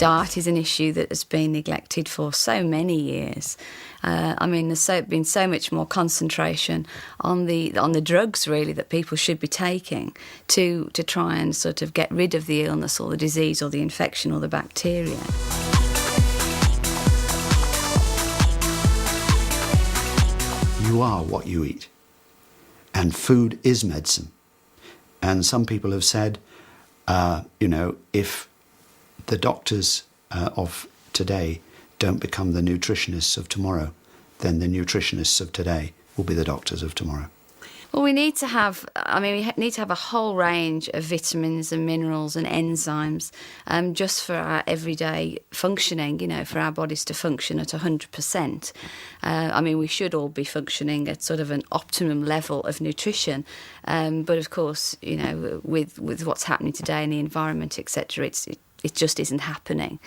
Diet is an issue that has been neglected for so many years. There's been so much more concentration on the drugs, really, that people should be taking to try and sort of get rid of the illness or the disease or the infection or the bacteria. You are what you eat, and food is medicine. And some people have said, if the doctors of today don't become the nutritionists of tomorrow, then the nutritionists of today will be the doctors of tomorrow. Well, we need to have a whole range of vitamins and minerals and enzymes just for our everyday functioning, for our bodies to function at 100%. We should all be functioning at sort of an optimum level of nutrition. But of course, with what's happening today in the environment, etc., it just isn't happening.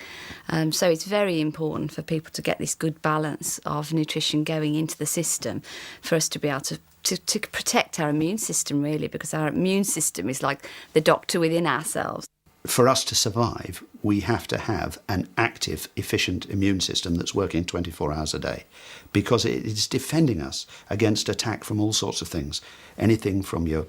So it's very important for people to get this good balance of nutrition going into the system for us to be able to protect our immune system, really, because our immune system is like the doctor within ourselves. For us to survive, we have to have an active, efficient immune system that's working 24 hours a day, because it is defending us against attack from all sorts of things. Anything from your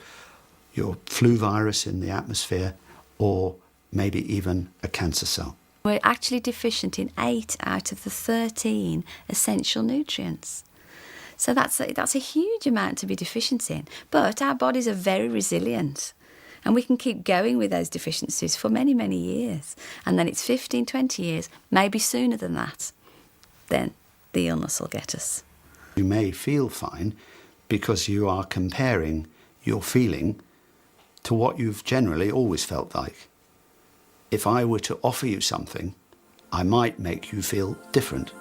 flu virus in the atmosphere, or maybe even a cancer cell. We're actually deficient in 8 out of the 13 essential nutrients. So that's a huge amount to be deficient in. But our bodies are very resilient, and we can keep going with those deficiencies for many, many years. And then it's 15, 20 years, maybe sooner than that, then the illness will get us. You may feel fine because you are comparing your feeling to what you've generally always felt like. If I were to offer you something, I might make you feel different,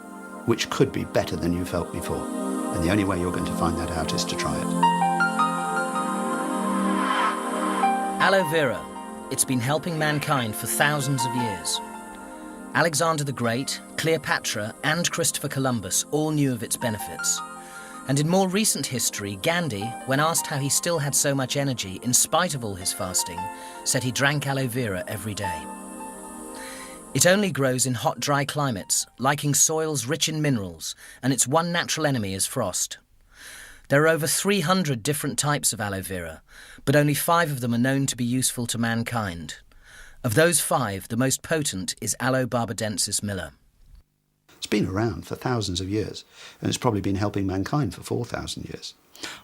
which could be better than you felt before. And the only way you're going to find that out is to try it. Aloe vera. It's been helping mankind for thousands of years. Alexander the Great, Cleopatra and Christopher Columbus all knew of its benefits. And in more recent history, Gandhi, when asked how he still had so much energy in spite of all his fasting, said he drank aloe vera every day. It only grows in hot, dry climates, liking soils rich in minerals, and its one natural enemy is frost. There are over 300 different types of aloe vera, but only 5 of them are known to be useful to mankind. Of those 5, the most potent is Aloe barbadensis Miller. It's been around for thousands of years, and it's probably been helping mankind for 4,000 years.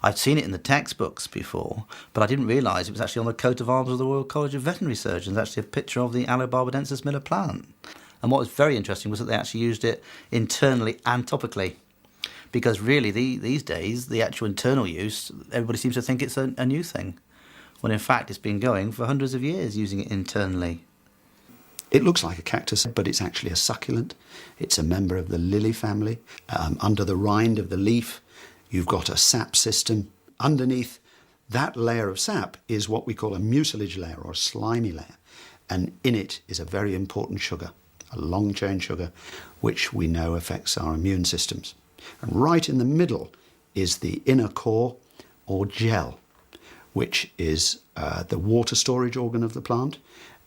I'd seen it in the textbooks before, but I didn't realise it was actually on the coat of arms of the Royal College of Veterinary Surgeons, actually a picture of the Aloe barbadensis Miller plant. And what was very interesting was that they actually used it internally and topically, because really these days, the actual internal use, everybody seems to think it's a new thing, when in fact it's been going for hundreds of years using it internally. It looks like a cactus, but it's actually a succulent. It's a member of the lily family. Under the rind of the leaf, you've got a sap system. Underneath that layer of sap is what we call a mucilage layer, or a slimy layer. And in it is a very important sugar, a long-chain sugar, which we know affects our immune systems. And right in the middle is the inner core, or gel, which is the water storage organ of the plant,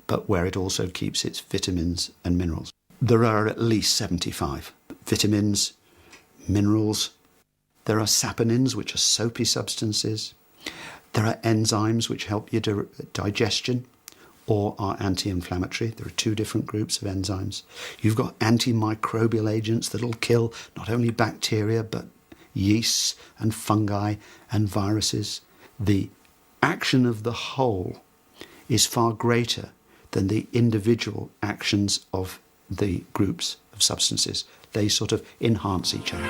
but where it also keeps its vitamins and minerals. There are at least 75 vitamins, minerals. There are saponins, which are soapy substances. There are enzymes which help your digestion or are anti-inflammatory. There are 2 different groups of enzymes. You've got antimicrobial agents that'll kill not only bacteria, but yeasts and fungi and viruses. The action of the whole is far greater than the individual actions of the groups of substances. They sort of enhance each other.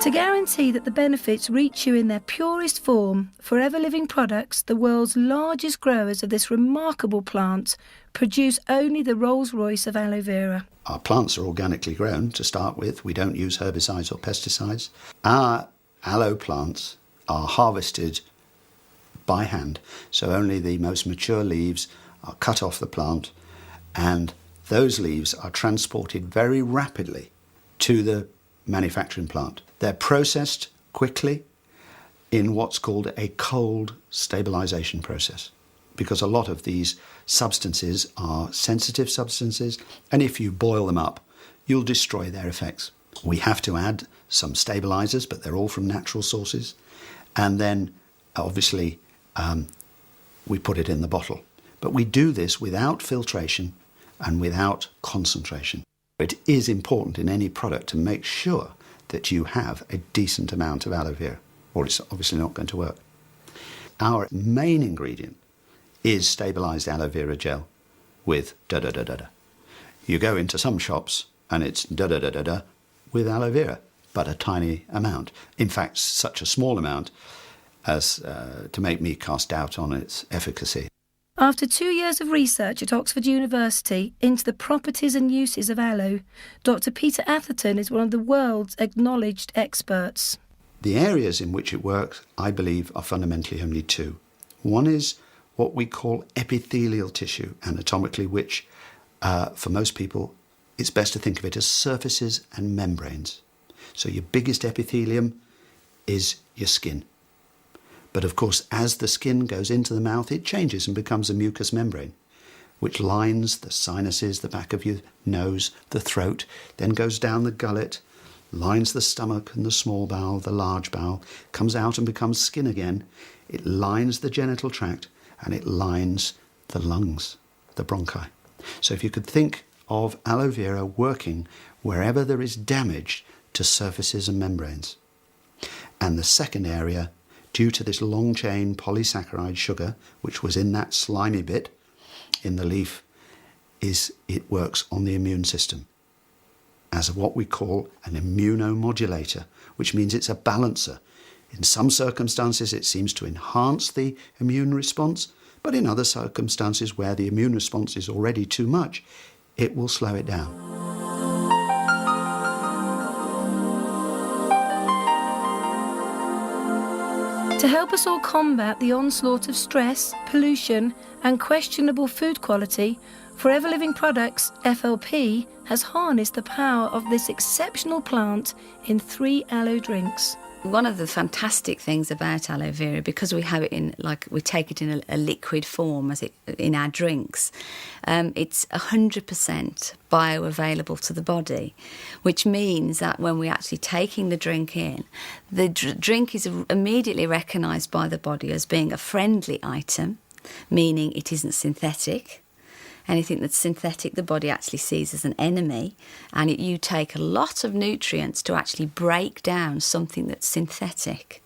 To guarantee that the benefits reach you in their purest form, Forever Living Products, the world's largest growers of this remarkable plant, produce only the Rolls-Royce of aloe vera. Our plants are organically grown to start with. We don't use herbicides or pesticides. Our aloe plants are harvested by hand, so only the most mature leaves are cut off the plant, and those leaves are transported very rapidly to the manufacturing plant. They're processed quickly in what's called a cold stabilization process. because a lot of these substances are sensitive substances, and if you boil them up, you'll destroy their effects. We have to add some stabilizers, but they're all from natural sources. And then, obviously, we put it in the bottle. But we do this without filtration and without concentration. It is important in any product to make sure that you have a decent amount of aloe vera, or it's obviously not going to work. Our main ingredient is stabilized aloe vera gel with da-da-da-da-da. You go into some shops and it's da-da-da-da-da with aloe vera, but a tiny amount. In fact, such a small amount as to make me cast doubt on its efficacy. After 2 years of research at Oxford University into the properties and uses of aloe, Dr. Peter Atherton is one of the world's acknowledged experts. The areas in which it works, I believe, are fundamentally only two. One is what we call epithelial tissue, anatomically, which for most people, it's best to think of it as surfaces and membranes. So your biggest epithelium is your skin. But of course, as the skin goes into the mouth, it changes and becomes a mucous membrane, which lines the sinuses, the back of your nose, the throat, then goes down the gullet, lines the stomach and the small bowel, the large bowel, comes out and becomes skin again. It lines the genital tract and it lines the lungs, the bronchi. So if you could think of aloe vera working wherever there is damage to surfaces and membranes. And the second area, due to this long chain polysaccharide sugar, which was in that slimy bit in the leaf, is it works on the immune system as what we call an immunomodulator, which means it's a balancer. In some circumstances, it seems to enhance the immune response, but in other circumstances where the immune response is already too much, it will slow it down. To help us all combat the onslaught of stress, pollution and questionable food quality, Forever Living Products, FLP, has harnessed the power of this exceptional plant in 3 aloe drinks. One of the fantastic things about aloe vera, because we have it in, we take it in a liquid form in our drinks, it's 100% bioavailable to the body, which means that when we're actually taking the drink in, the drink is immediately recognised by the body as being a friendly item, meaning it isn't synthetic. Anything that's synthetic, the body actually sees as an enemy, and you take a lot of nutrients to actually break down something that's synthetic.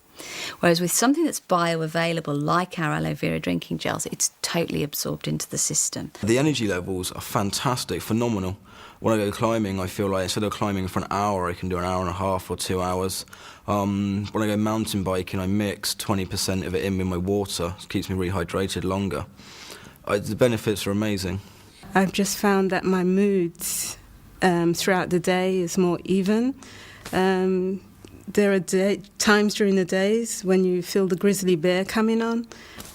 Whereas with something that's bioavailable, like our aloe vera drinking gels, it's totally absorbed into the system. The energy levels are fantastic, phenomenal. When I go climbing, I feel like instead of climbing for an hour, I can do an hour and a half or 2 hours. When I go mountain biking, I mix 20% of it in with my water. It keeps me rehydrated longer. The benefits are amazing. I've just found that my moods throughout the day is more even. There are times during the days when you feel the grizzly bear coming on,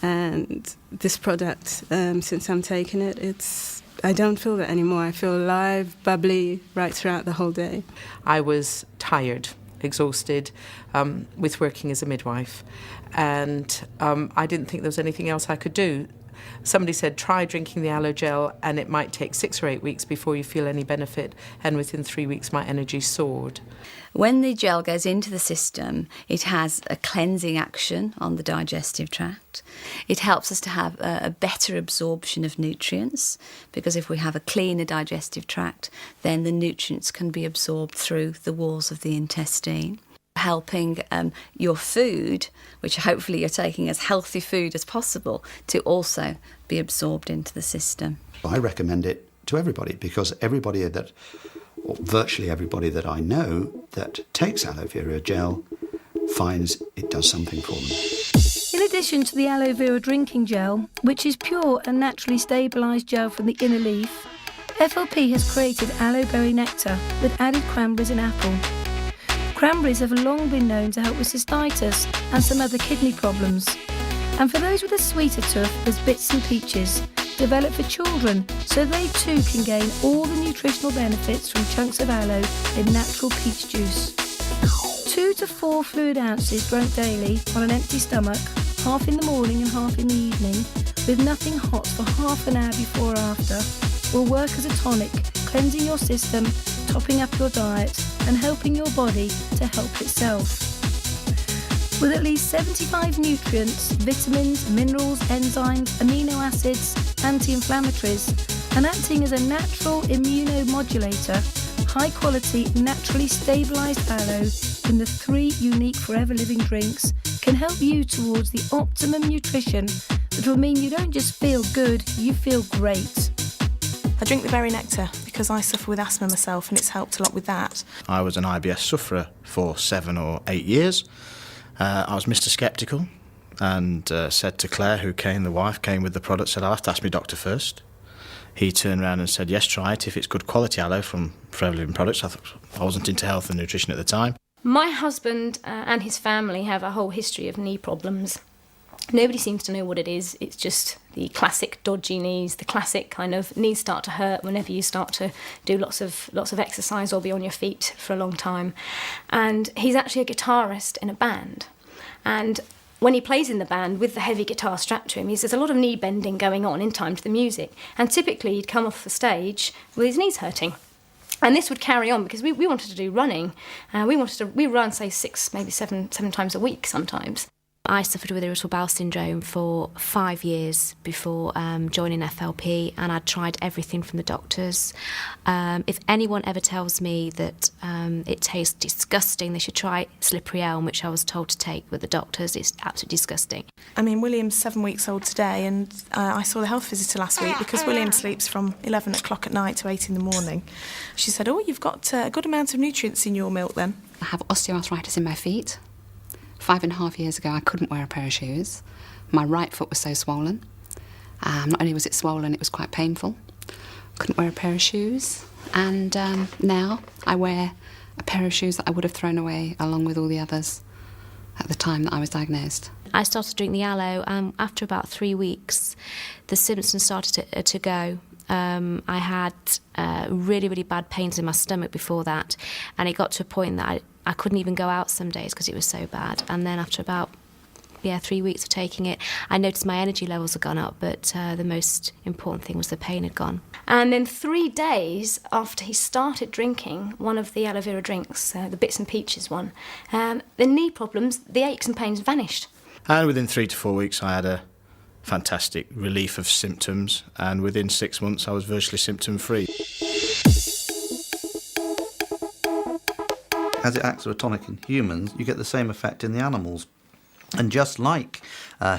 and this product, since I'm taking it, I don't feel that anymore. I feel alive, bubbly, right throughout the whole day. I was tired, exhausted, with working as a midwife, and I didn't think there was anything else I could do. Somebody said, try drinking the aloe gel and it might take 6 or 8 weeks before you feel any benefit, and within 3 weeks my energy soared. When the gel goes into the system, it has a cleansing action on the digestive tract. It helps us to have a better absorption of nutrients, because if we have a cleaner digestive tract, then the nutrients can be absorbed through the walls of the intestine. Helping your food, which hopefully you're taking as healthy food as possible, to also be absorbed into the system. I recommend it to everybody, because virtually everybody that I know that takes aloe vera gel finds it does something for them. In addition to the aloe vera drinking gel, which is pure and naturally stabilised gel from the inner leaf, FLP has created aloe berry nectar with added cranberries and apple. Cranberries have long been known to help with cystitis and some other kidney problems. And for those with a sweeter tooth, there's bits and peaches, developed for children, so they too can gain all the nutritional benefits from chunks of aloe in natural peach juice. 2 to 4 fluid ounces drunk daily on an empty stomach, half in the morning and half in the evening, with nothing hot for half an hour before or after, will work as a tonic, cleansing your system, topping up your diet and helping your body to help itself. With at least 75 nutrients, vitamins, minerals, enzymes, amino acids, anti-inflammatories, and acting as a natural immunomodulator, high-quality, naturally stabilised aloe in the 3 unique Forever Living drinks can help you towards the optimum nutrition that will mean you don't just feel good, you feel great. I drink the berry nectar because I suffer with asthma myself, and it's helped a lot with that. I was an IBS sufferer for 7 or 8 years. I was Mr. Sceptical and said to Claire, who came, the wife, came with the product, said, I'll have to ask my doctor first. He turned around and said, yes, try it if it's good quality aloe from Forever Living products. I wasn't into health and nutrition at the time. My husband and his family have a whole history of knee problems. Nobody seems to know what it is. It's just the classic dodgy knees, the classic kind of knees start to hurt whenever you start to do lots of exercise or be on your feet for a long time. And he's actually a guitarist in a band. And when he plays in the band with the heavy guitar strapped to him, there's a lot of knee bending going on in time to the music. And typically he'd come off the stage with his knees hurting. And this would carry on because we wanted to do running. We run, say, 6, maybe 7 times a week sometimes. I suffered with irritable bowel syndrome for 5 years before joining FLP, and I'd tried everything from the doctors. If anyone ever tells me that it tastes disgusting, they should try slippery elm, which I was told to take with the doctors. It's absolutely disgusting. I mean, William's 7 weeks old today, and I saw the health visitor last week because William sleeps from 11 o'clock at night to 8 in the morning. She said, oh, you've got a good amount of nutrients in your milk then. I have osteoarthritis in my feet. 5.5 years ago, I couldn't wear a pair of shoes. My right foot was so swollen. Not only was it swollen, it was quite painful. Couldn't wear a pair of shoes. And now I wear a pair of shoes that I would have thrown away along with all the others at the time that I was diagnosed. I started to drink the aloe, and after about 3 weeks, the symptoms started to go. I had really, really bad pains in my stomach before that, and it got to a point that I couldn't even go out some days because it was so bad. And then after about 3 weeks of taking it, I noticed my energy levels had gone up, but the most important thing was the pain had gone. And then 3 days after he started drinking one of the aloe vera drinks, the Bits and Peaches one, the knee problems, the aches and pains vanished. And within 3 to 4 weeks, I had a fantastic relief of symptoms, and within 6 months, I was virtually symptom-free. As it acts as a tonic in humans, you get the same effect in the animals. And just like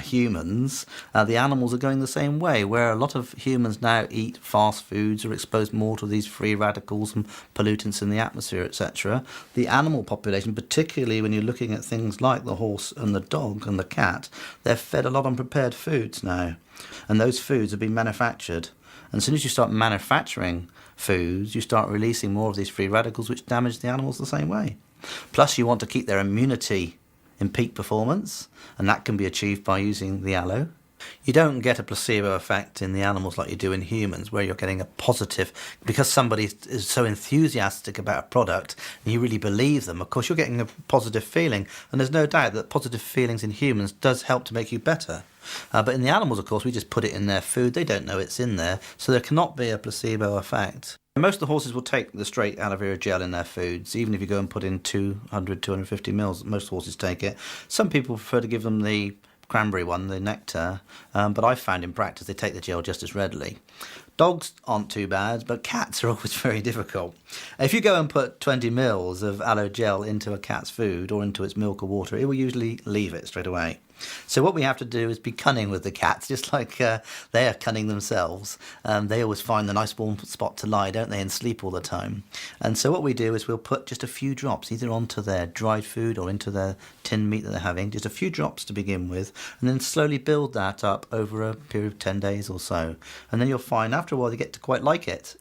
humans, the animals are going the same way, where a lot of humans now eat fast foods or exposed more to these free radicals and pollutants in the atmosphere, etc. The animal population, particularly when you're looking at things like the horse and the dog and the cat, they're fed a lot on prepared foods now. And those foods have been manufactured. And as soon as you start manufacturing foods, you start releasing more of these free radicals, which damage the animals the same way. Plus, you want to keep their immunity in peak performance, and that can be achieved by using the aloe. You don't get a placebo effect in the animals like you do in humans, where you're getting a positive, because somebody is so enthusiastic about a product and you really believe them, of course you're getting a positive feeling, and there's no doubt that positive feelings in humans does help to make you better. But in the animals, of course, we just put it in their food, they don't know it's in there, so there cannot be a placebo effect. Most of the horses will take the straight aloe vera gel in their foods, even if you go and put in 200, 250 mils. Most horses take it. Some people prefer to give them the cranberry one, the nectar, but I've found in practice they take the gel just as readily. Dogs aren't too bad, but cats are always very difficult. If you go and put 20 mils of aloe gel into a cat's food or into its milk or water, it will usually leave it straight away. So what we have to do is be cunning with the cats, just like they are cunning themselves. They always find the nice warm spot to lie, don't they, and sleep all the time. And so what we do is we'll put just a few drops, either onto their dried food or into their tinned meat that they're having, just a few drops to begin with, and then slowly build that up over a period of 10 days or so. And then you'll find after a while they get to quite like it.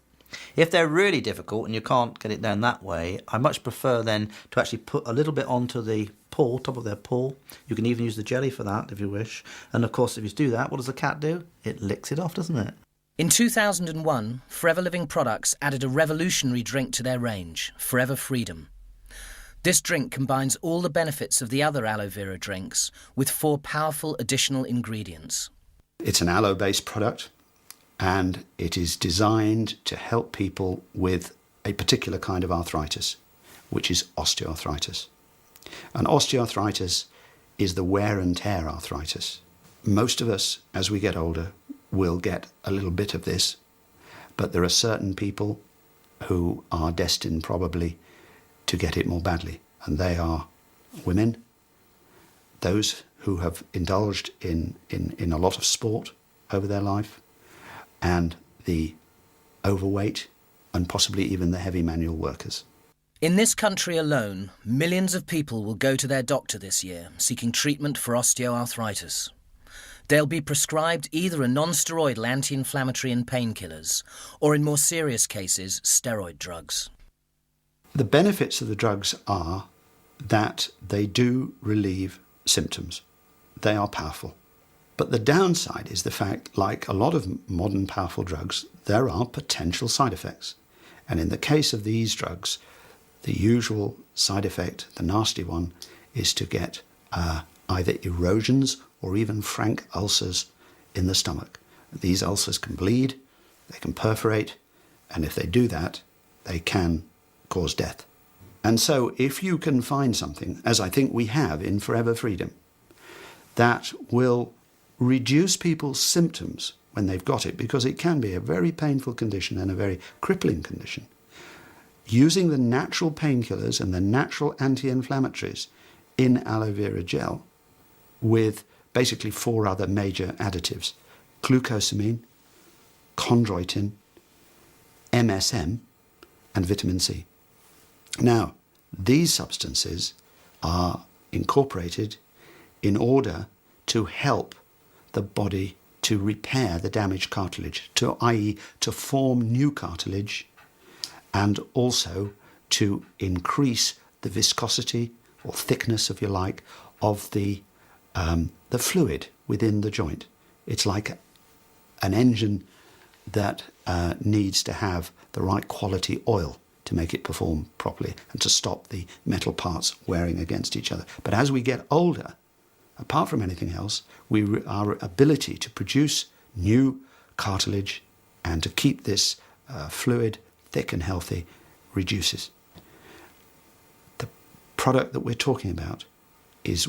If they're really difficult and you can't get it down that way, I much prefer then to actually put a little bit onto the paw, top of their paw. You can even use the jelly for that if you wish. And of course, if you do that, what does the cat do? It licks it off, doesn't it? In 2001, Forever Living Products added a revolutionary drink to their range, Forever Freedom. This drink combines all the benefits of the other aloe vera drinks with 4 powerful additional ingredients. It's an aloe-based product, and it is designed to help people with a particular kind of arthritis, which is osteoarthritis. And osteoarthritis is the wear and tear arthritis. Most of us, as we get older, will get a little bit of this, but there are certain people who are destined probably to get it more badly, and they are women, those who have indulged in a lot of sport over their life, and the overweight, and possibly even the heavy manual workers. In this country alone, millions of people will go to their doctor this year seeking treatment for osteoarthritis. They'll be prescribed either a non-steroidal anti-inflammatory and painkillers, or in more serious cases, steroid drugs. The benefits of the drugs are that they do relieve symptoms. They are powerful. But the downside is the fact, like a lot of modern powerful drugs, there are potential side effects. And in the case of these drugs, the usual side effect, the nasty one, is to get either erosions or even frank ulcers in the stomach. These ulcers can bleed, they can perforate, and if they do that, they can cause death. And so if you can find something, as I think we have in Forever Freedom, that will reduce people's symptoms when they've got it, because it can be a very painful condition and a very crippling condition, using the natural painkillers and the natural anti-inflammatories in aloe vera gel with basically 4 other major additives: glucosamine, chondroitin, MSM, and vitamin C. Now, these substances are incorporated in order to help the body to repair the damaged cartilage, i.e. to form new cartilage, and also to increase the viscosity or thickness, if you like, of the fluid within the joint. It's like an engine that needs to have the right quality oil to make it perform properly and to stop the metal parts wearing against each other. But as we get older, apart from anything else, our ability to produce new cartilage and to keep this fluid thick and healthy reduces. The product that we're talking about is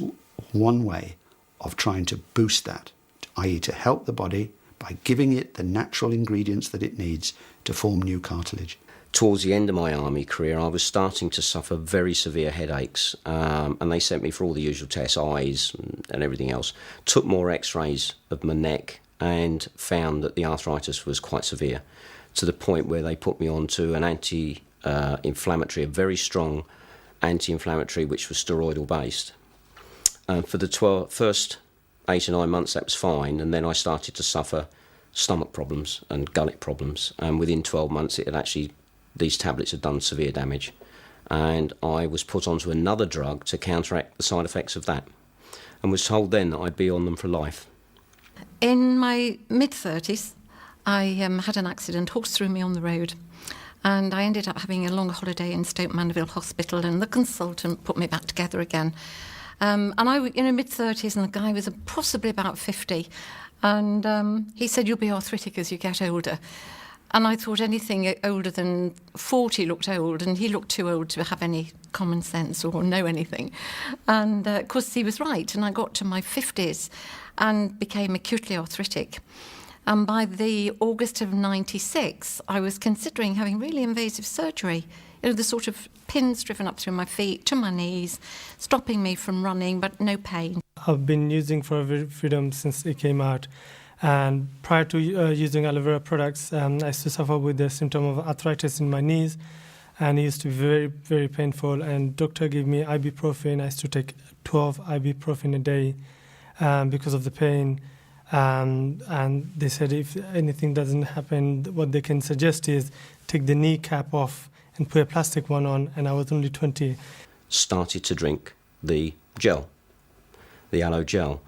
one way of trying to boost that, i.e. to help the body by giving it the natural ingredients that it needs to form new cartilage. Towards the end of my army career, I was starting to suffer very severe headaches, and they sent me for all the usual tests, eyes and everything else. Took more x-rays of my neck and found that the arthritis was quite severe, to the point where they put me on to an anti-inflammatory, a very strong anti-inflammatory, which was steroidal based. For the first 8 or 9 months, that was fine, and then I started to suffer stomach problems and gullet problems, and within 12 months these tablets had done severe damage, and I was put onto another drug to counteract the side effects of that, and was told then that I'd be on them for life. In my mid-30s, I had an accident, horse threw me on the road, and I ended up having a long holiday in Stoke Mandeville Hospital, and the consultant put me back together again. And I was in mid-30s, and the guy was possibly about 50, and he said, "You'll be arthritic as you get older." And I thought anything older than 40 looked old, and he looked too old to have any common sense or know anything. And of course he was right, and I got to my 50s and became acutely arthritic. And by the August of 96, I was considering having really invasive surgery. You know, the sort of pins driven up through my feet to my knees, stopping me from running, but no pain. I've been using Forever Freedom since it came out. And prior to using aloe vera products, I used to suffer with the symptom of arthritis in my knees, and it used to be very, very painful. And doctor gave me ibuprofen. I used to take 12 ibuprofen a day because of the pain. And they said if anything doesn't happen, what they can suggest is take the knee cap off and put a plastic one on. And I was only 20. Started to drink the gel, the aloe gel.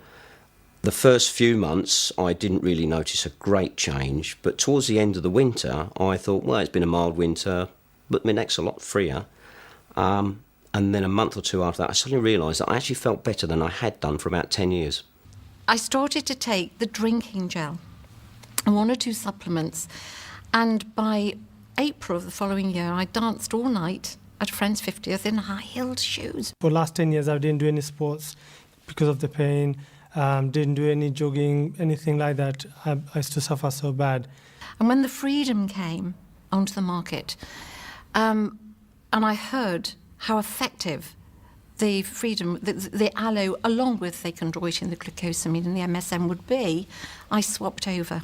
The first few months, I didn't really notice a great change, but towards the end of the winter, I thought, well, it's been a mild winter, but my neck's a lot freer. And then a month or two after that, I suddenly realised that I actually felt better than I had done for about 10 years. I started to take the drinking gel and 1 or 2 supplements, and by April of the following year, I danced all night at a friend's 50th in high-heeled shoes. For the last 10 years, I didn't do any sports because of the pain, didn't do any jogging, anything like that. I used to suffer so bad. And when the Freedom came onto the market, and I heard how effective the Freedom, the Aloe, along with the chondroitin, the glucosamine and the MSM would be, I swapped over.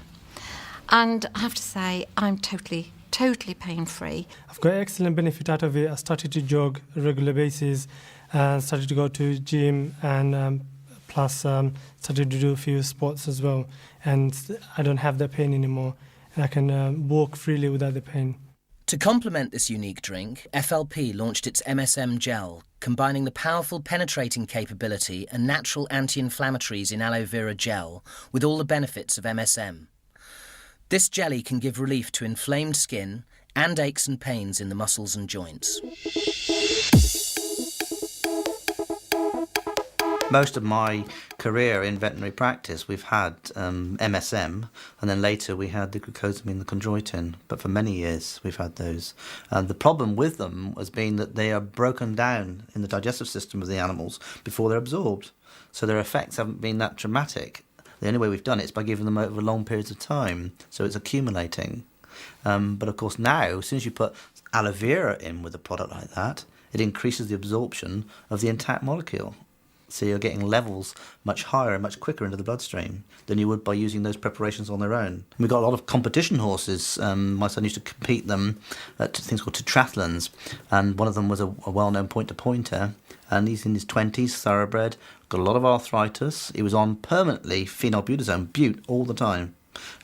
And I have to say, I'm totally pain-free. I've got excellent benefit out of it. I started to jog on a regular basis, started to go to gym, and plus started to do a few sports as well. And I don't have the pain anymore, and I can walk freely without the pain. To complement this unique drink, FLP launched its MSM gel, combining the powerful penetrating capability and natural anti-inflammatories in aloe vera gel with all the benefits of MSM. This jelly can give relief to inflamed skin and aches and pains in the muscles and joints. Most of my career in veterinary practice, we've had MSM, and then later we had the glucosamine, the chondroitin, but for many years we've had those. The problem with them has been that they are broken down in the digestive system of the animals before they're absorbed, so their effects haven't been that dramatic. The only way we've done it is by giving them over long periods of time, so it's accumulating. But of course now, as soon as you put aloe vera in with a product like that, it increases the absorption of the intact molecule. So you're getting levels much higher and much quicker into the bloodstream than you would by using those preparations on their own. We've got a lot of competition horses. My son used to compete them at things called tetrathlons, and one of them was a well-known point-to-pointer, and he's in his 20s, thoroughbred, got a lot of arthritis. He was on permanently phenylbutazone, bute, all the time.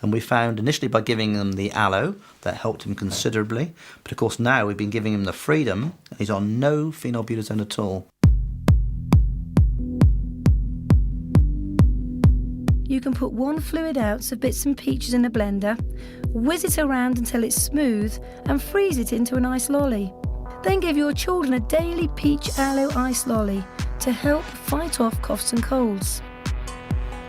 And we found initially by giving him the aloe, that helped him considerably. But of course now we've been giving him the Freedom, and he's on no phenylbutazone at all. You can put 1 fluid ounce of bits and peaches in a blender, whiz it around until it's smooth, and freeze it into an ice lolly. Then give your children a daily peach aloe ice lolly to help fight off coughs and colds.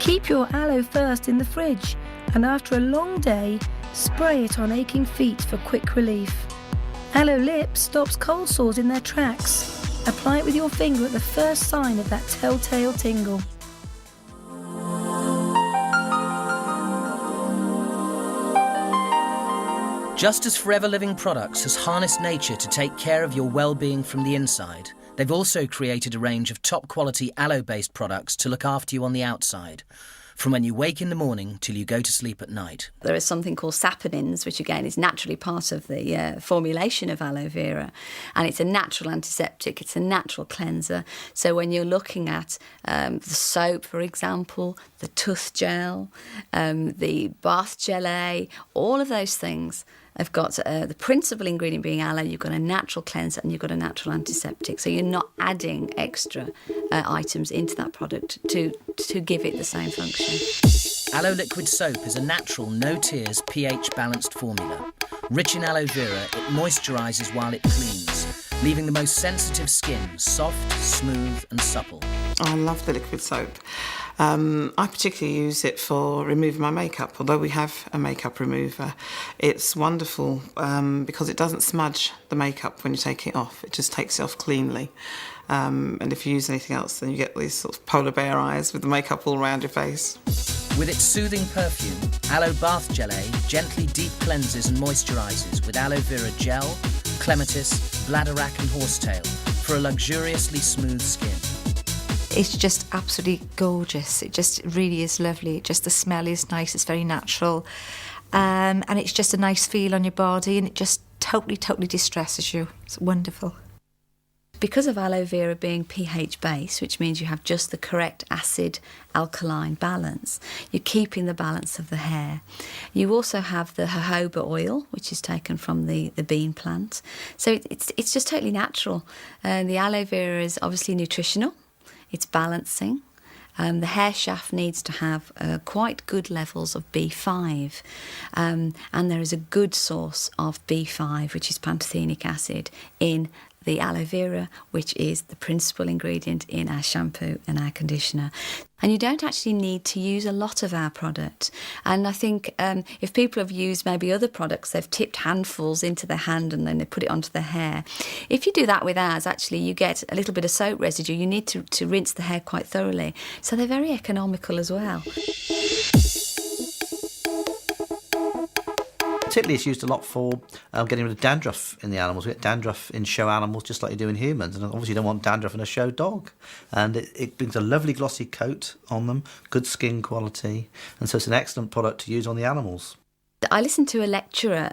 Keep your aloe first in the fridge, and after a long day, spray it on aching feet for quick relief. Aloe Lip stops cold sores in their tracks. Apply it with your finger at the first sign of that telltale tingle. Just as Forever Living Products has harnessed nature to take care of your well-being from the inside, they've also created a range of top-quality aloe-based products to look after you on the outside, from when you wake in the morning till you go to sleep at night. There is something called saponins, which again is naturally part of the formulation of aloe vera, and it's a natural antiseptic, it's a natural cleanser. So when you're looking at the soap, for example, the tooth gel, the bath gelée, all of those things have got the principal ingredient being aloe. You've got a natural cleanser and you've got a natural antiseptic. So you're not adding extra items into that product to give it the same function. Aloe Liquid Soap is a natural, no-tears, pH-balanced formula. Rich in aloe vera, it moisturises while it cleans, leaving the most sensitive skin soft, smooth and supple. I love the liquid soap. I particularly use it for removing my makeup, although we have a makeup remover. It's wonderful because it doesn't smudge the makeup when you take it off. It just takes it off cleanly. And if you use anything else, then you get these sort of polar bear eyes with the makeup all around your face. With its soothing perfume, Aloe Bath Gelée gently deep cleanses and moisturises with aloe vera gel, clematis, bladderwrack and horsetail for a luxuriously smooth skin. It's just absolutely gorgeous. It just really is lovely. The smell is nice, it's very natural. And it's just a nice feel on your body, and it just totally distresses you. It's wonderful. Because of aloe vera being pH based, which means you have just the correct acid-alkaline balance, you're keeping the balance of the hair. You also have the jojoba oil, which is taken from the bean plant. So it's just totally natural. The aloe vera is obviously nutritional. It's balancing. The hair shaft needs to have quite good levels of B5, and there is a good source of B5, which is pantothenic acid, in the aloe vera, which is the principal ingredient in our shampoo and our conditioner. And you don't actually need to use a lot of our product. And I think if people have used maybe other products, they've tipped handfuls into their hand and then they put it onto their hair. If you do that with ours, actually, you get a little bit of soap residue. You need to rinse the hair quite thoroughly. So they're very economical as well. Particularly, it's used a lot for getting rid of dandruff in the animals. We get dandruff in show animals just like you do in humans, and obviously you don't want dandruff in a show dog. And it brings a lovely glossy coat on them, good skin quality, and so it's an excellent product to use on the animals. I listened to a lecturer,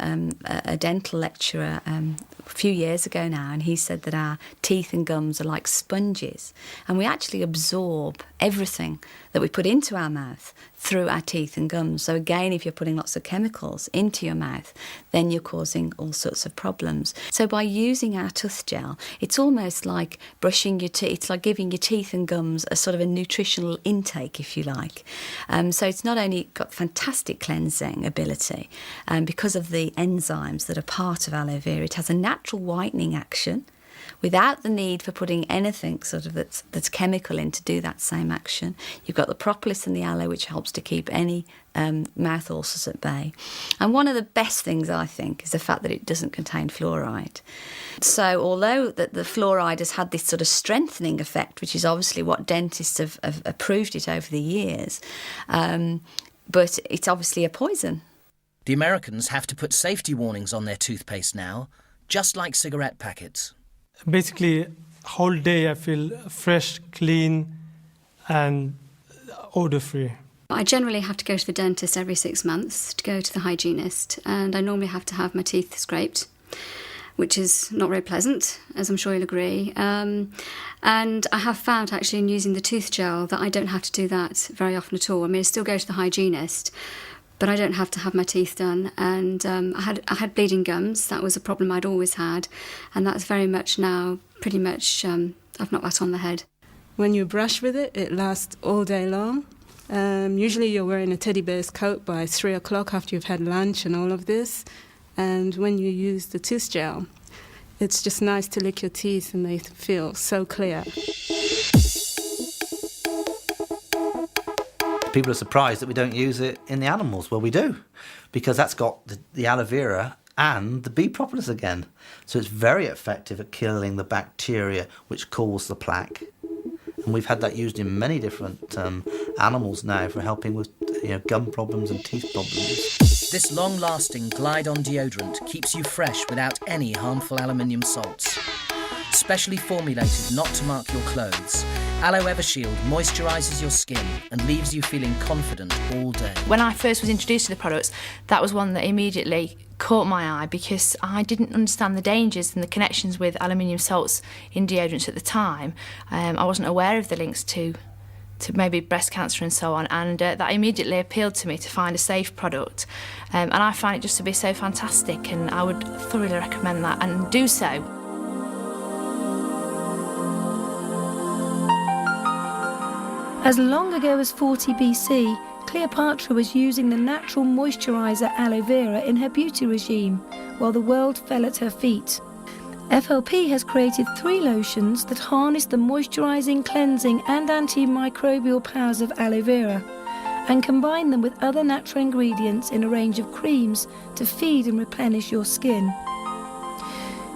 a dental lecturer, a few years ago now, and he said that our teeth and gums are like sponges, and we actually absorb everything that we put into our mouth through our teeth and gums. So again, if you're putting lots of chemicals into your mouth, then you're causing all sorts of problems. So by using our tooth gel, it's almost like brushing your teeth. It's like giving your teeth and gums a sort of a nutritional intake, if you like. So it's not only got fantastic cleansing ability, because of the enzymes that are part of aloe vera, it has a natural whitening action without the need for putting anything sort of that's chemical in to do that same action. You've got the propolis and the aloe, which helps to keep any mouth ulcers at bay. And one of the best things, I think, is the fact that it doesn't contain fluoride. So although that the fluoride has had this sort of strengthening effect, which is obviously what dentists have approved it over the years, but it's obviously a poison. The Americans have to put safety warnings on their toothpaste now, just like cigarette packets. Basically, whole day I feel fresh, clean and odour-free. I generally have to go to the dentist every 6 months to go to the hygienist, and I normally have to have my teeth scraped, which is not very pleasant, as I'm sure you'll agree. And I have found actually in using the tooth gel that I don't have to do that very often at all. I mean, I still go to the hygienist, but I don't have to have my teeth done. And I had bleeding gums. That was a problem I'd always had, and that's very much now pretty much I've knocked that on the head. When you brush with it, it lasts all day long. Usually you're wearing a teddy bear's coat by 3 o'clock after you've had lunch and all of this. And when you use the tooth gel, it's just nice to lick your teeth and they feel so clear. People are surprised that we don't use it in the animals. Well, we do, because that's got the aloe vera and the bee propolis again. So it's very effective at killing the bacteria which cause the plaque. And we've had that used in many different animals now for helping with gum problems and teeth problems. This long-lasting glide-on deodorant keeps you fresh without any harmful aluminium salts. Specially formulated not to mark your clothes, Aloe Evershield moisturises your skin and leaves you feeling confident all day. When I first was introduced to the products, that was one that immediately caught my eye because I didn't understand the dangers and the connections with aluminium salts in deodorants at the time. I wasn't aware of the links to maybe breast cancer and so on, and that immediately appealed to me to find a safe product. And I find it just to be so fantastic, and I would thoroughly recommend that and do so. As long ago as 40 BC, Cleopatra was using the natural moisturiser aloe vera in her beauty regime, while the world fell at her feet. FLP has created 3 lotions that harness the moisturising, cleansing and antimicrobial powers of aloe vera and combine them with other natural ingredients in a range of creams to feed and replenish your skin.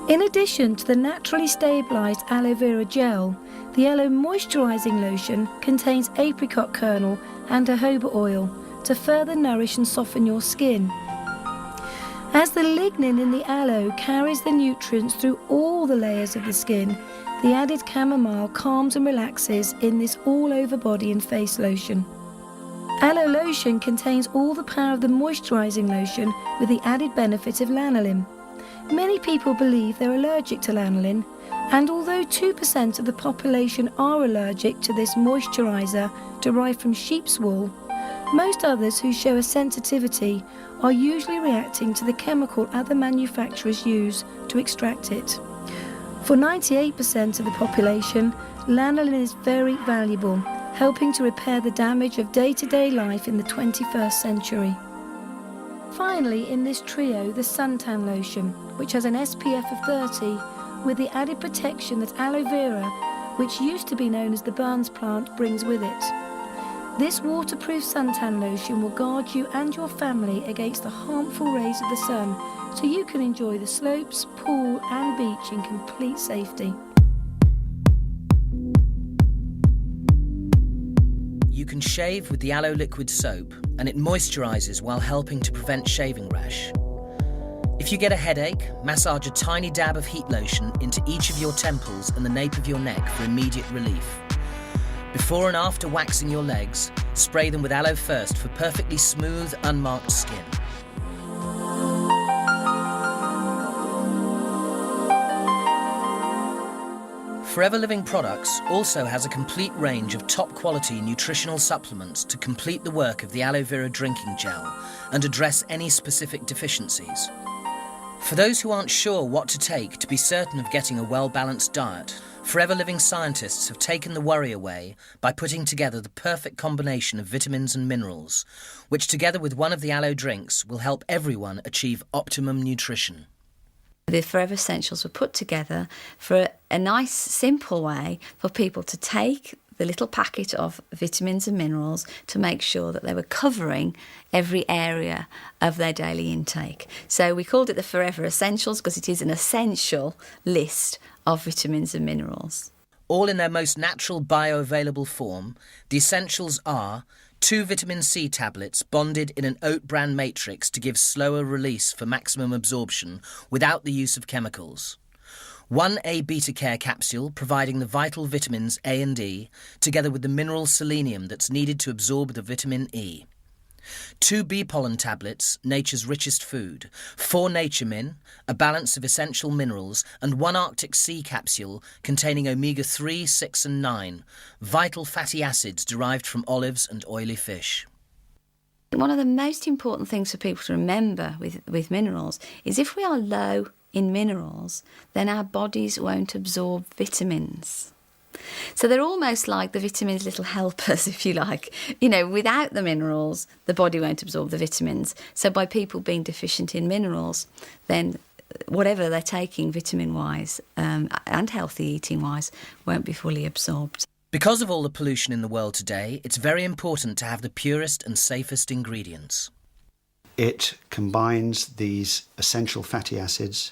In addition to the naturally stabilised aloe vera gel, the Aloe moisturising lotion contains apricot kernel and jojoba oil to further nourish and soften your skin. As the lignin in the aloe carries the nutrients through all the layers of the skin, the added chamomile calms and relaxes in this all-over body and face lotion. Aloe lotion contains all the power of the moisturising lotion with the added benefit of lanolin. Many people believe they're allergic to lanolin, and although 2% of the population are allergic to this moisturiser derived from sheep's wool, most others who show a sensitivity are usually reacting to the chemical other manufacturers use to extract it. For 98% of the population, lanolin is very valuable, helping to repair the damage of day-to-day life in the 21st century. Finally, in this trio, the suntan lotion, which has an SPF of 30, with the added protection that aloe vera, which used to be known as the Barnes plant, brings with it. This waterproof suntan lotion will guard you and your family against the harmful rays of the sun, so you can enjoy the slopes, pool and beach in complete safety. You can shave with the Aloe liquid soap, and it moisturises while helping to prevent shaving rash. If you get a headache, massage a tiny dab of heat lotion into each of your temples and the nape of your neck for immediate relief. Before and after waxing your legs, spray them with aloe first for perfectly smooth, unmarked skin. Forever Living Products also has a complete range of top-quality nutritional supplements to complete the work of the aloe vera drinking gel and address any specific deficiencies. For those who aren't sure what to take to be certain of getting a well-balanced diet, Forever Living scientists have taken the worry away by putting together the perfect combination of vitamins and minerals, which together with one of the aloe drinks will help everyone achieve optimum nutrition. The Forever Essentials were put together for a nice, simple way for people to take the little packet of vitamins and minerals to make sure that they were covering every area of their daily intake. So we called it the Forever Essentials because it is an essential list of vitamins and minerals. All in their most natural bioavailable form, the essentials are 2 vitamin C tablets bonded in an oat bran matrix to give slower release for maximum absorption without the use of chemicals. 1 A-beta care capsule providing the vital vitamins A and E, together with the mineral selenium that's needed to absorb the vitamin E. 2 bee pollen tablets, nature's richest food, 4 Nature Min, a balance of essential minerals, and 1 Arctic Sea capsule containing omega-3, 6 and 9, vital fatty acids derived from olives and oily fish. One of the most important things for people to remember with minerals is if we are low in minerals, then our bodies won't absorb vitamins. So they're almost like the vitamins' little helpers, if you like. You know, without the minerals, the body won't absorb the vitamins. So by people being deficient in minerals, then whatever they're taking vitamin-wise and healthy eating-wise won't be fully absorbed. Because of all the pollution in the world today, it's very important to have the purest and safest ingredients. It combines these essential fatty acids,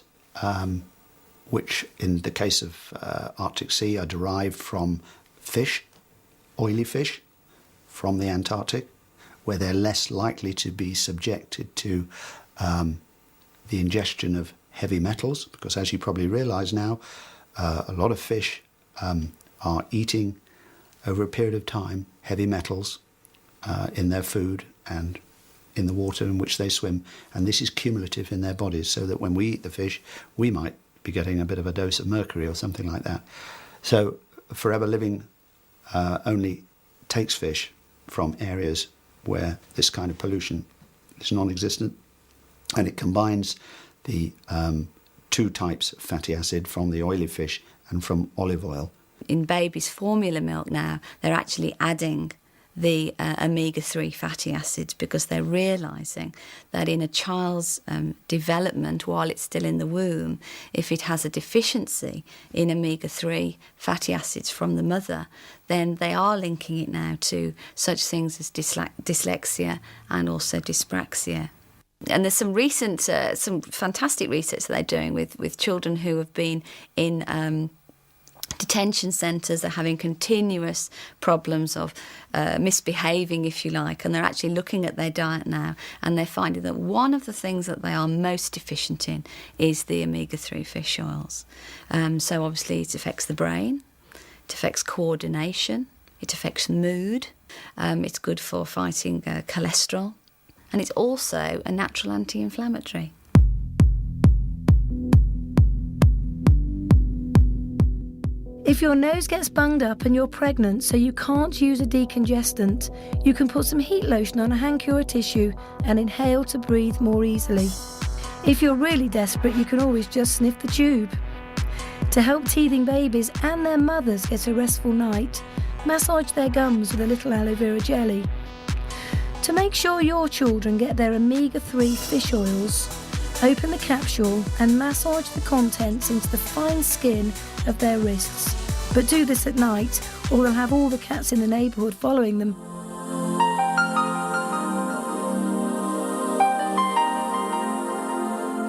which in the case of Arctic Sea are derived from fish, oily fish, from the Antarctic, where they're less likely to be subjected to the ingestion of heavy metals, because as you probably realise now, a lot of fish are eating, over a period of time, heavy metals in their food and in the water in which they swim, and this is cumulative in their bodies, so that when we eat the fish, we might be getting a bit of a dose of mercury or something like that. So Forever Living only takes fish from areas where this kind of pollution is non-existent, and it combines the 2 types of fatty acid from the oily fish and from olive oil. In babies' formula milk now, they're actually adding the omega-3 fatty acids because they're realising that in a child's development while it's still in the womb, if it has a deficiency in omega-3 fatty acids from the mother, then they are linking it now to such things as dyslexia and also dyspraxia. And there's some recent, some fantastic research that they're doing with children who have been in detention centres. Are having continuous problems of misbehaving, if you like, and they're actually looking at their diet now, and they're finding that one of the things that they are most deficient in is the omega-3 fish oils. So obviously it affects the brain, it affects coordination, it affects mood, it's good for fighting cholesterol, and it's also a natural anti-inflammatory. If your nose gets bunged up and you're pregnant so you can't use a decongestant, you can put some heat lotion on a hand-cure tissue and inhale to breathe more easily. If you're really desperate, you can always just sniff the tube. To help teething babies and their mothers get a restful night, massage their gums with a little aloe vera jelly. To make sure your children get their omega-3 fish oils, Open the capsule and massage the contents into the fine skin of their wrists. But do this at night, or they'll have all the cats in the neighbourhood following them.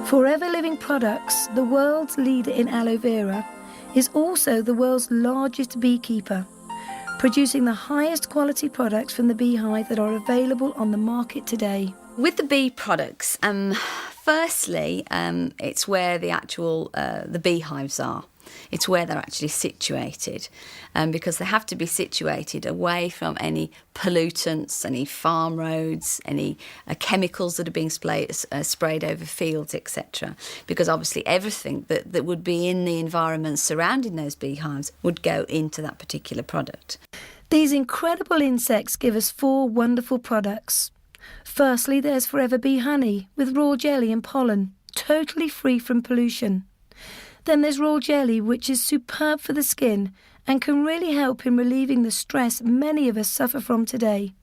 Forever Living Products, the world's leader in aloe vera, is also the world's largest beekeeper, producing the highest quality products from the beehive that are available on the market today. With the bee products, firstly, it's where the actual the beehives are. It's where they're actually situated, because they have to be situated away from any pollutants, any farm roads, any chemicals that are being sprayed over fields, etc. Because obviously everything that would be in the environment surrounding those beehives would go into that particular product. These incredible insects give us 4 wonderful products. Firstly, there's Forever Bee Honey with raw jelly and pollen, totally free from pollution. Then there's raw jelly, which is superb for the skin and can really help in relieving the stress many of us suffer from today.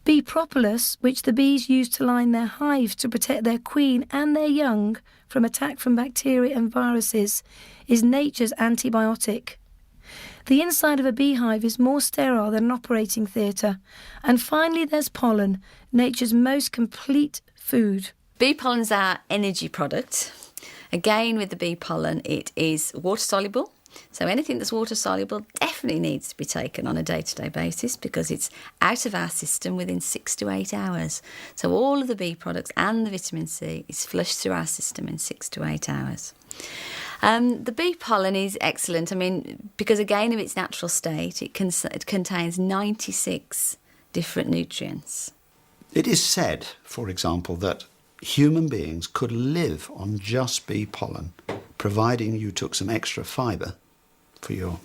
Bee propolis, which the bees use to line their hives to protect their queen and their young from attack from bacteria and viruses, is nature's antibiotic. The inside of a beehive is more sterile than an operating theatre. And finally there's pollen, nature's most complete food. Bee pollen's our energy product. Again, with the bee pollen, it is water-soluble. So anything that's water-soluble definitely needs to be taken on a day-to-day basis because it's out of our system within 6 to 8 hours. So all of the bee products and the vitamin C is flushed through our system in 6 to 8 hours. The bee pollen is excellent, because again, of its natural state, it contains 96 different nutrients. It is said, for example, that human beings could live on just bee pollen, providing you took some extra fibre for your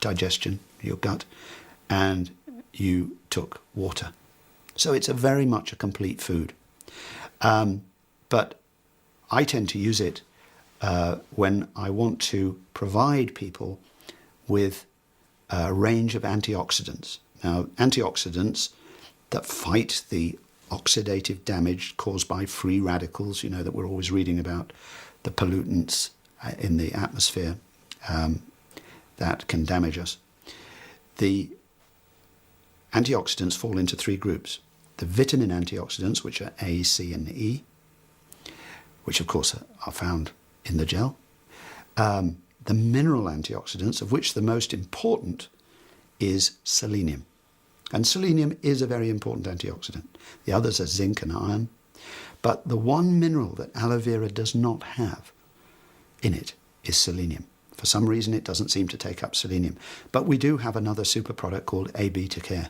digestion, your gut, and you took water. So it's very much a complete food. But I tend to use it when I want to provide people with a range of antioxidants. Now, antioxidants that fight the oxidative damage caused by free radicals, that we're always reading about, the pollutants in the atmosphere that can damage us. The antioxidants fall into 3 groups. The vitamin antioxidants, which are A, C and E, which of course are found in the gel. The mineral antioxidants, of which the most important is selenium. And selenium is a very important antioxidant. The others are zinc and iron. But the one mineral that aloe vera does not have in it is selenium. For some reason, it doesn't seem to take up selenium. But we do have another super product called A-beta care,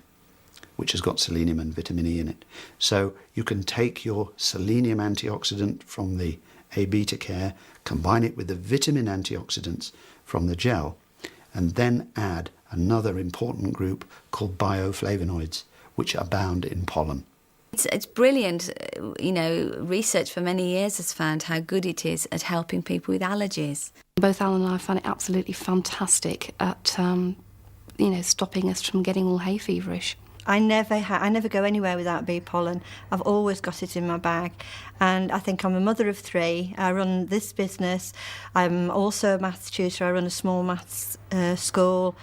which has got selenium and vitamin E in it. So you can take your selenium antioxidant from the A-beta care, combine it with the vitamin antioxidants from the gel, and then add another important group called bioflavonoids, which abound in pollen. It's brilliant. Research for many years has found how good it is at helping people with allergies. Both Alan and I found it absolutely fantastic at, stopping us from getting all hay feverish. I never go anywhere without bee pollen. I've always got it in my bag. And I think I'm a mother of 3. I run this business. I'm also a maths tutor. I run a small maths school.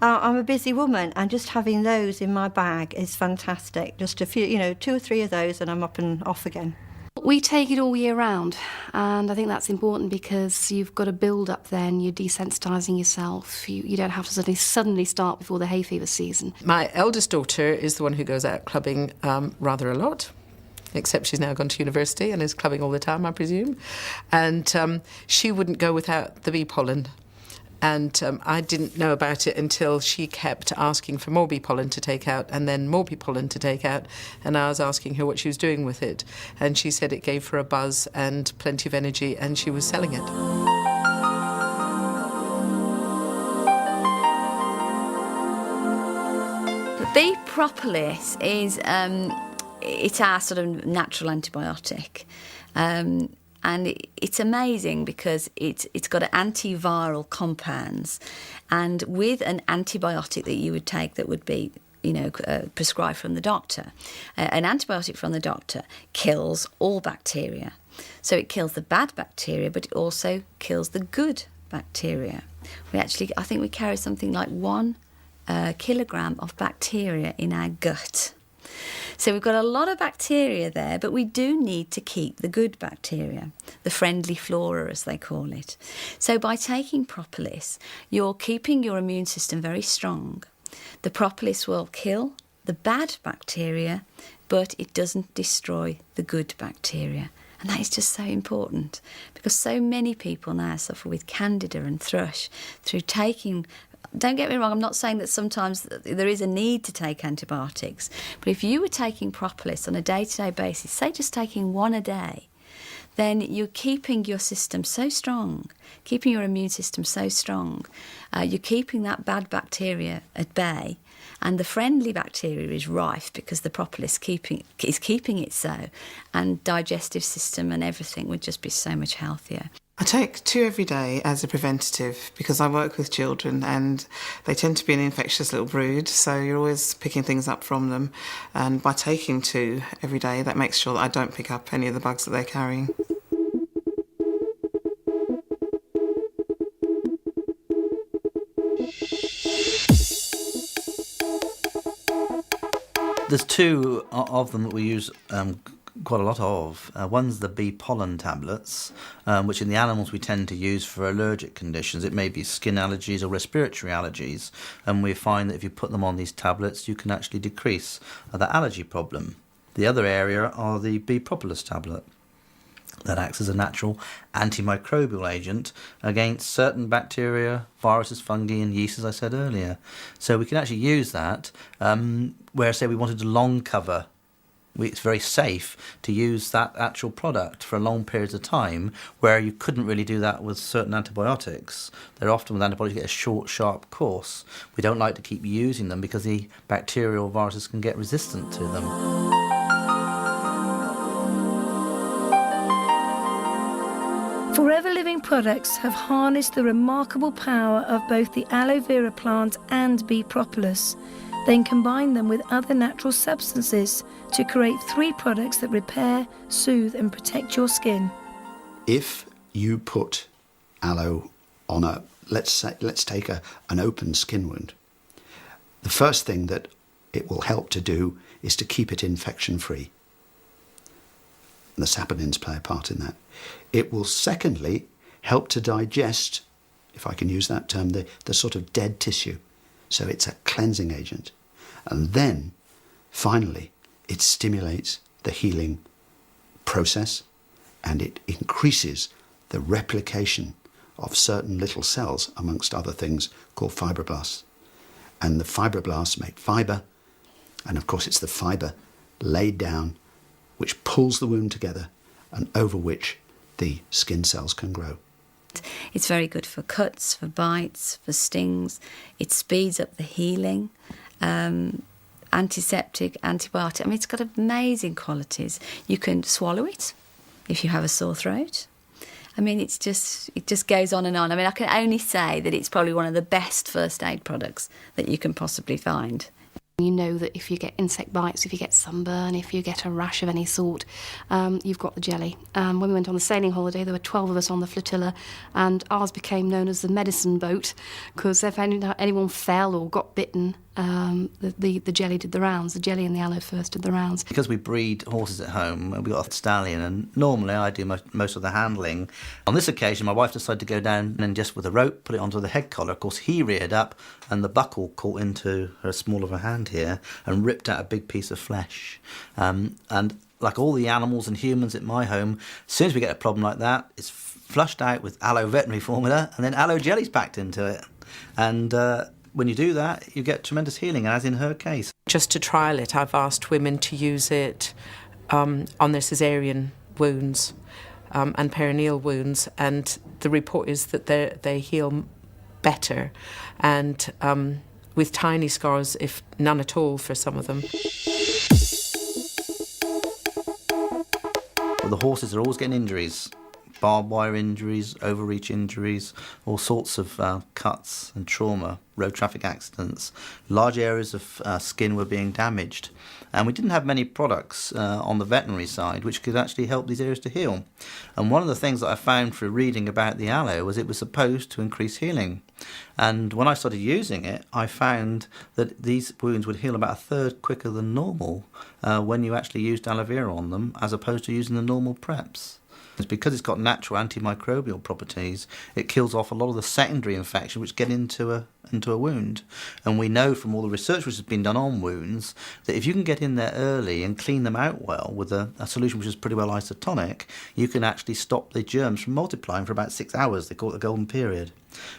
I'm a busy woman, and just having those in my bag is fantastic. Just a few, 2 or 3 of those and I'm up and off again. We take it all year round, and I think that's important because you've got to build up then, you're desensitising yourself. You don't have to suddenly start before the hay fever season. My eldest daughter is the one who goes out clubbing rather a lot, except she's now gone to university and is clubbing all the time, I presume. And she wouldn't go without the bee pollen. And I didn't know about it until she kept asking for more bee pollen to take out and then more bee pollen to take out. And I was asking her what she was doing with it. And she said it gave her a buzz and plenty of energy, and she was selling it. The bee propolis is it's our sort of natural antibiotic. And it's amazing because it's got antiviral compounds, and with an antibiotic that you would take that would be prescribed from the doctor, an antibiotic from the doctor kills all bacteria. So it kills the bad bacteria, but it also kills the good bacteria. I think we carry something like 1 kilogram of bacteria in our gut. So we've got a lot of bacteria there, but we do need to keep the good bacteria, the friendly flora as they call it. So by taking propolis, you're keeping your immune system very strong. The propolis will kill the bad bacteria, but it doesn't destroy the good bacteria. And that is just so important, because so many people now suffer with candida and thrush through taking... Don't get me wrong, I'm not saying that sometimes there is a need to take antibiotics, but if you were taking propolis on a day-to-day basis, say just taking 1 a day, then you're keeping your system so strong, keeping your immune system so strong, you're keeping that bad bacteria at bay, and the friendly bacteria is rife because the propolis is keeping it so, and digestive system and everything would just be so much healthier. I take 2 every day as a preventative because I work with children and they tend to be an infectious little brood, so you're always picking things up from them. And by taking 2 every day, that makes sure that I don't pick up any of the bugs that they're carrying. There's 2 of them that we use quite a lot of. One's the bee pollen tablets, which in the animals we tend to use for allergic conditions. It may be skin allergies or respiratory allergies, and we find that if you put them on these tablets, you can actually decrease that allergy problem. The other area are the bee propolis tablet. That acts as a natural antimicrobial agent against certain bacteria, viruses, fungi and yeast, as I said earlier. So we can actually use that where, say, we wanted to long cover. It's very safe to use that actual product for long periods of time, where you couldn't really do that with certain antibiotics. They're often with antibiotics you get a short, sharp course. We don't like to keep using them because the bacterial viruses can get resistant to them. Forever Living products have harnessed the remarkable power of both the aloe vera plant and bee propolis, then combine them with other natural substances to create 3 products that repair, soothe and protect your skin. If you put aloe on let's take an open skin wound, the first thing that it will help to do is to keep it infection-free. And the saponins play a part in that. It will secondly help to digest, if I can use that term, the sort of dead tissue. So it's a cleansing agent. And then, finally, it stimulates the healing process, and it increases the replication of certain little cells, amongst other things, called fibroblasts. And the fibroblasts make fibre, and of course it's the fibre laid down which pulls the wound together and over which the skin cells can grow. It's very good for cuts, for bites, for stings. It speeds up the healing. Antiseptic, antibiotic. I mean, it's got amazing qualities. You can swallow it if you have a sore throat. I mean, it just goes on and on. I mean, I can only say that it's probably one of the best first aid products that you can possibly find. You know that if you get insect bites, if you get sunburn, if you get a rash of any sort, you've got the jelly. When we went on the sailing holiday, there were 12 of us on the flotilla, and ours became known as the medicine boat, because if anyone fell or got bitten, the jelly did the rounds. The jelly and the aloe first did the rounds. Because we breed horses at home, we've got a stallion, and normally I do most of the handling. On this occasion, my wife decided to go down and just with a rope put it onto the head collar. Of course, he reared up, and the buckle caught into her small of her hand here and ripped out a big piece of flesh. And like all the animals and humans at my home, as soon as we get a problem like that, it's flushed out with aloe veterinary formula, and then aloe jelly's packed into it. And when you do that, you get tremendous healing, as in her case. Just to trial it, I've asked women to use it on their caesarean wounds and perineal wounds, and the report is that they heal better, and with tiny scars, if none at all, for some of them. Well, the horses are always getting injuries barbed wire injuries, overreach injuries, all sorts of cuts and trauma, road traffic accidents. Large areas of skin were being damaged. And we didn't have many products on the veterinary side which could actually help these areas to heal. And one of the things that I found through reading about the aloe was it was supposed to increase healing. And when I started using it, I found that these wounds would heal about a third quicker than normal when you actually used aloe vera on them, as opposed to using the normal preps. It's because it's got natural antimicrobial properties, it kills off a lot of the secondary infection which get into a wound. And we know from all the research which has been done on wounds that if you can get in there early and clean them out well with a solution which is pretty well isotonic, you can actually stop the germs from multiplying for about 6 hours. They call it the golden period.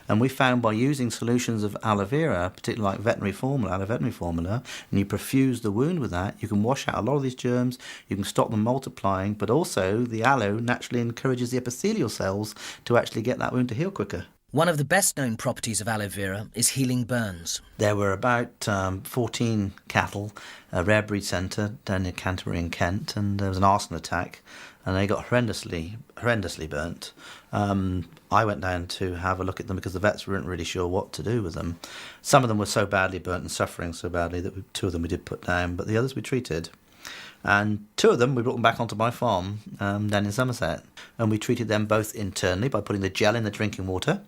And we found by using solutions of aloe vera, particularly like aloe veterinary formula, and you perfuse the wound with that, you can wash out a lot of these germs, you can stop them multiplying, but also the aloe naturally encourages the epithelial cells to actually get that wound to heal quicker. One of the best-known properties of aloe vera is healing burns. There were about 14 cattle, a rare breed centre down near Canterbury in Kent, and there was an arson attack, and they got horrendously burnt. I went down to have a look at them because the vets weren't really sure what to do with them. Some of them were so badly burnt and suffering so badly that 2 of them we did put down, but the others we treated. And 2 of them, we brought them back onto my farm down in Somerset. And we treated them both internally by putting the gel in the drinking water.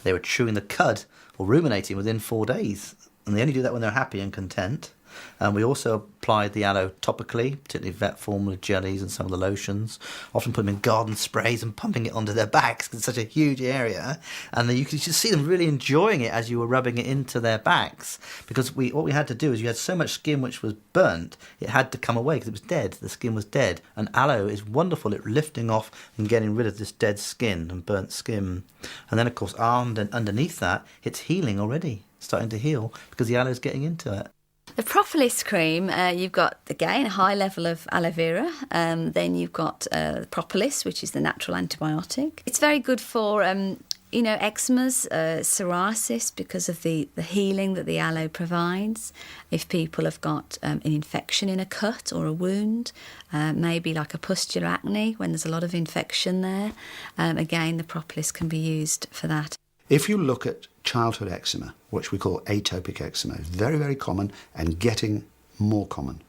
They were chewing the cud or ruminating within 4 days. And they only do that when they're happy and content. And we also applied the aloe topically, particularly vet formula jellies and some of the lotions. Often put them in garden sprays and pumping it onto their backs because it's such a huge area. And then you could just see them really enjoying it as you were rubbing it into their backs. Because what we had to do is you had so much skin which was burnt, it had to come away because it was dead. The skin was dead. And aloe is wonderful at lifting off and getting rid of this dead skin and burnt skin. And then, of course, armed and underneath that, it's healing already, starting to heal because the aloe is getting into it. The propolis cream, you've got, again, a high level of aloe vera. Then you've got propolis, which is the natural antibiotic. It's very good for, eczemas, psoriasis, because of the healing that the aloe provides. If people have got an infection in a cut or a wound, maybe like a pustular acne, when there's a lot of infection there, again, the propolis can be used for that. If you look at childhood eczema, which we call atopic eczema, it's very, very common and getting more common.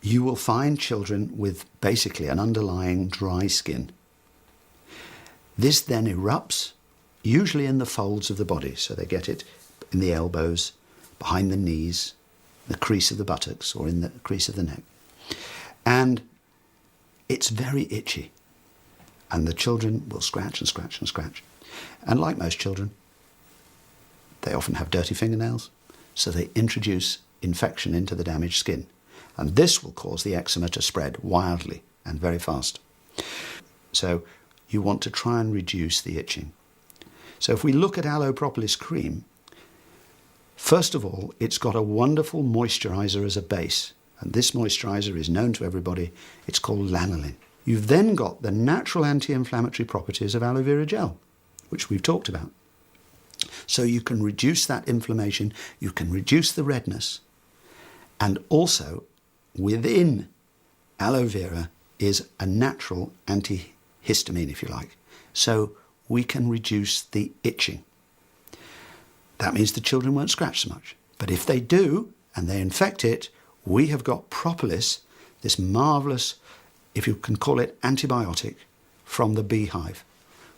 You will find children with basically an underlying dry skin. This then erupts, usually in the folds of the body, so they get it in the elbows, behind the knees, the crease of the buttocks, or in the crease of the neck. And it's very itchy. And the children will scratch and scratch and scratch. And like most children, they often have dirty fingernails, so they introduce infection into the damaged skin. And this will cause the eczema to spread wildly and very fast. So you want to try and reduce the itching. So if we look at aloe propolis cream, first of all, it's got a wonderful moisturiser as a base. And this moisturiser is known to everybody. It's called lanolin. You've then got the natural anti-inflammatory properties of aloe vera gel, which we've talked about. So you can reduce that inflammation, you can reduce the redness, and also within aloe vera is a natural antihistamine, if you like. So we can reduce the itching. That means the children won't scratch so much. But if they do, and they infect it, we have got propolis, this marvellous, if you can call it, antibiotic from the beehive,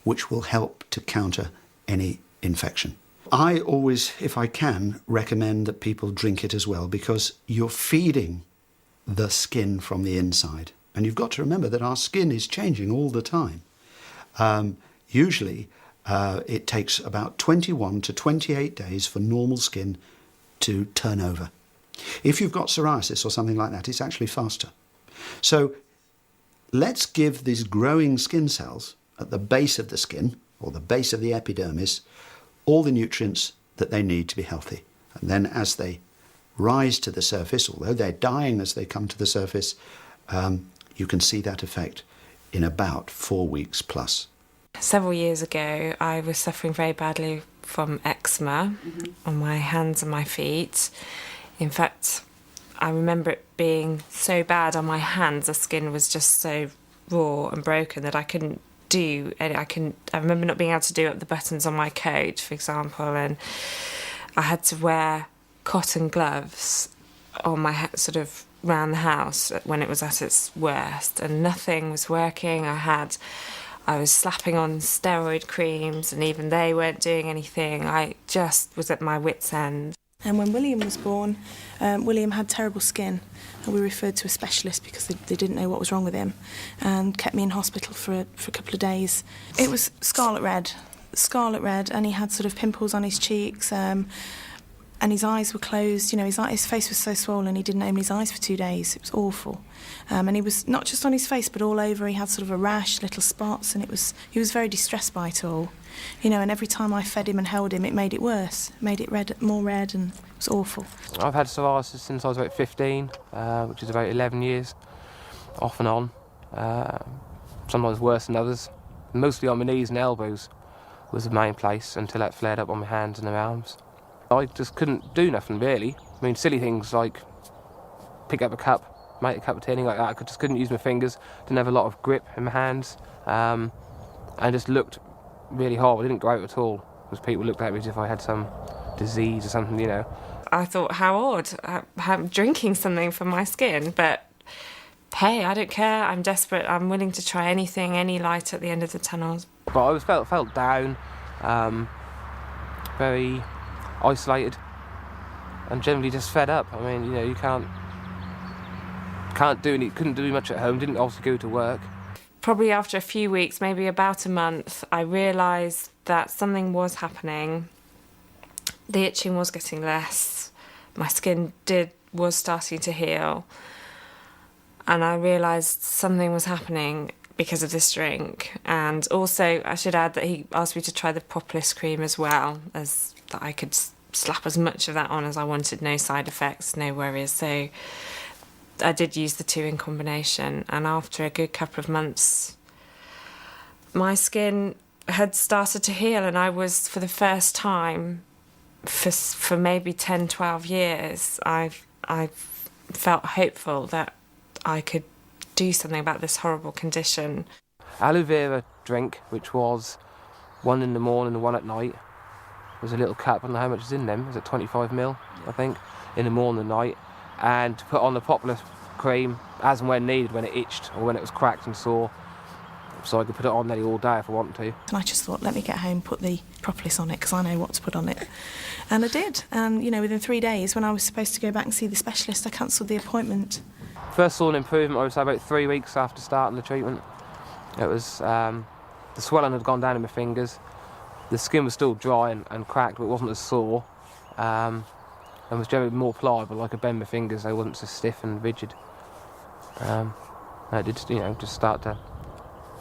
which will help to counter any infection. I always, if I can, recommend that people drink it as well, because you're feeding the skin from the inside. And you've got to remember that our skin is changing all the time. Usually, it takes about 21 to 28 days for normal skin to turn over. If you've got psoriasis or something like that, it's actually faster. So let's give these growing skin cells at the base of the skin, or the base of the epidermis, all the nutrients that they need to be healthy. And then as they rise to the surface, although they're dying as they come to the surface, you can see that effect in about 4 weeks plus. Several years ago, I was suffering very badly from eczema on my hands and my feet. In fact, I remember it being so bad on my hands, the skin was just so raw and broken that I couldn't do. I remember not being able to do up the buttons on my coat, for example, and I had to wear cotton gloves on my head, sort of round the house when it was at its worst, and nothing was working. I was slapping on steroid creams, and even they weren't doing anything. I just was at my wit's end. And when William was born, William had terrible skin, and we referred to a specialist because they didn't know what was wrong with him, and kept me in hospital for a couple of days. It was scarlet red, and he had sort of pimples on his cheeks, and his eyes were closed. You know, his face was so swollen he didn't open his eyes for 2 days. It was awful. And he was not just on his face but all over. He had sort of a rash, little spots, and he was very distressed by it all. You know, and every time I fed him and held him, it made it worse. It made it more red, and it was awful. I've had psoriasis since I was about 15, which is about 11 years, off and on. Sometimes worse than others. Mostly on my knees and elbows was the main place until that flared up on my hands and my arms. I just couldn't do nothing, really. I mean, silly things like pick up a cup, make a cup of tea, like that. I just couldn't use my fingers, didn't have a lot of grip in my hands, and just looked really horrible. I didn't go out at all, because people looked at me as if I had some disease or something, you know. I thought, how odd, I'm drinking something for my skin, but hey, I don't care, I'm desperate, I'm willing to try anything, any light at the end of the tunnel. But I felt down, very isolated, and generally just fed up. I mean, you know, you couldn't do much at home, didn't obviously go to work. Probably after a few weeks, maybe about a month, I realised that something was happening. The itching was getting less, my skin was starting to heal, and I realised something was happening because of this drink. And also, I should add that he asked me to try the propolis cream as well, as that I could slap as much of that on as I wanted, no side effects, no worries. So I did use the two in combination, and after a good couple of months, my skin had started to heal, and I was, for the first time, for maybe 10, 12 years, I felt hopeful that I could do something about this horrible condition. Aloe vera drink, which was one in the morning and one at night, was a little cap. I don't know how much is in them. Is it 25 ml, I think, in the morning and night, and to put on the propolis cream as and when needed, when it itched or when it was cracked and sore, so I could put it on nearly all day if I wanted to. And I just thought, let me get home, put the propolis on it, because I know what to put on it. And I did. And, you know, within 3 days, when I was supposed to go back and see the specialist, I cancelled the appointment. First saw an improvement, I would say, about 3 weeks after starting the treatment. It was, the swelling had gone down in my fingers. The skin was still dry and cracked, but it wasn't as sore. And was generally more pliable. I could bend my fingers, they wasn't so stiff and rigid. And it did, you know, just start to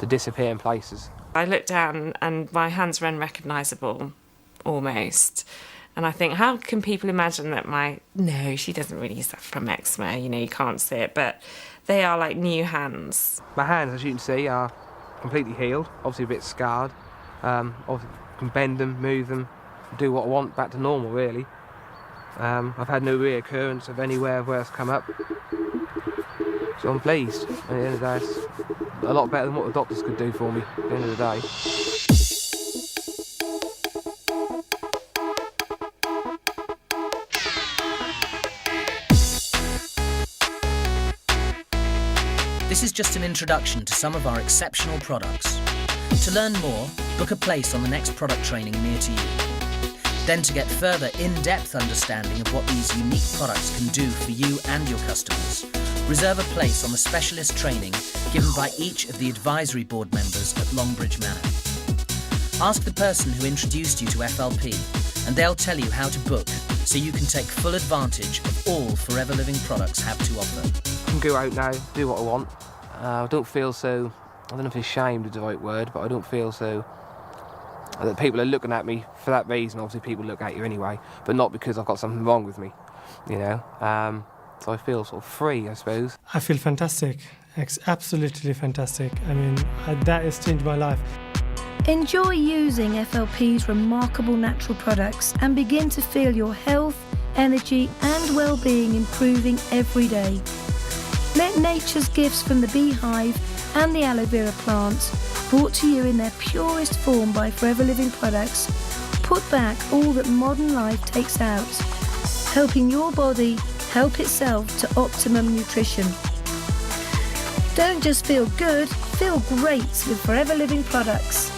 disappear in places. I looked down and my hands were unrecognisable, almost. And I think, how can people imagine that no, she doesn't really suffer from eczema, you know, you can't see it, but they are like new hands. My hands, as you can see, are completely healed, obviously a bit scarred. Obviously can bend them, move them, do what I want, back to normal, really. I've had no reoccurrence of anywhere where it's come up. So I'm pleased. At the end of the day, it's a lot better than what the doctors could do for me at the end of the day. This is just an introduction to some of our exceptional products. To learn more, book a place on the next product training near to you. Then, to get further in-depth understanding of what these unique products can do for you and your customers, reserve a place on the specialist training given by each of the advisory board members at Longbridge Manor. Ask the person who introduced you to FLP, and they'll tell you how to book so you can take full advantage of all Forever Living products have to offer. I can go out now, do what I want. I don't feel so, I don't know if ashamed is the right word, but I don't feel so that people are looking at me for that reason. Obviously people look at you anyway, but not because I've got something wrong with me, you know. So I feel sort of free, I suppose. I feel fantastic, absolutely fantastic. I mean, that has changed my life. Enjoy using FLP's remarkable natural products and begin to feel your health, energy and well-being improving every day. Let nature's gifts from the beehive and the aloe vera plant, brought to you in their purest form by Forever Living Products, put back all that modern life takes out, helping your body help itself to optimum nutrition. Don't just feel good, feel great with Forever Living Products.